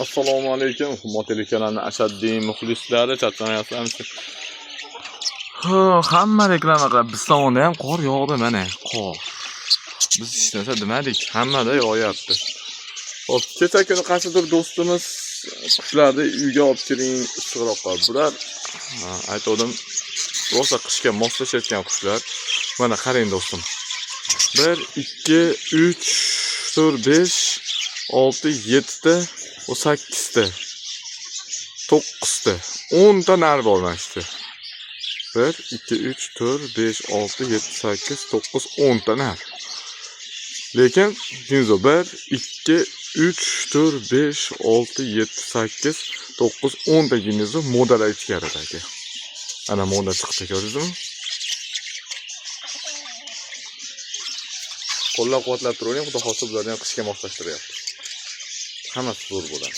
Assalomu alaykum, hurmatli kanalning ashaddiy muxlislari, chatmayapsizmi? Hamma reklama qilib, biz tomonda ham qor yog'di, mana, qor. Biz hech narsa demadik, hammada yog'yapti. Xo'p, kecha kuni qaysidir do'stimiz qushlarni uyga olib kiring, issiqroqqa. Bular aytdim, rosa qishga moslashayotgan qushlar. Mana qarang do'stim. 1 2 3 4 5 6 7 ta, o 8 ta, 9 ta, 10 ta nar bo'lmashdi. 1 2 3 4 5 6 7 8 9 10 ta nar. Lekin dinzo 1 2 3 4 5 6 7 8 9 10 ta dinzo modal ichkaridagi. Ana moda chiqdi, ko'rdingizmi? Qo'llab-quvvatlab turing, xudo xohlasa bularni ham qishga moslashtiryapti. Hammasi zo'r bo'ladi.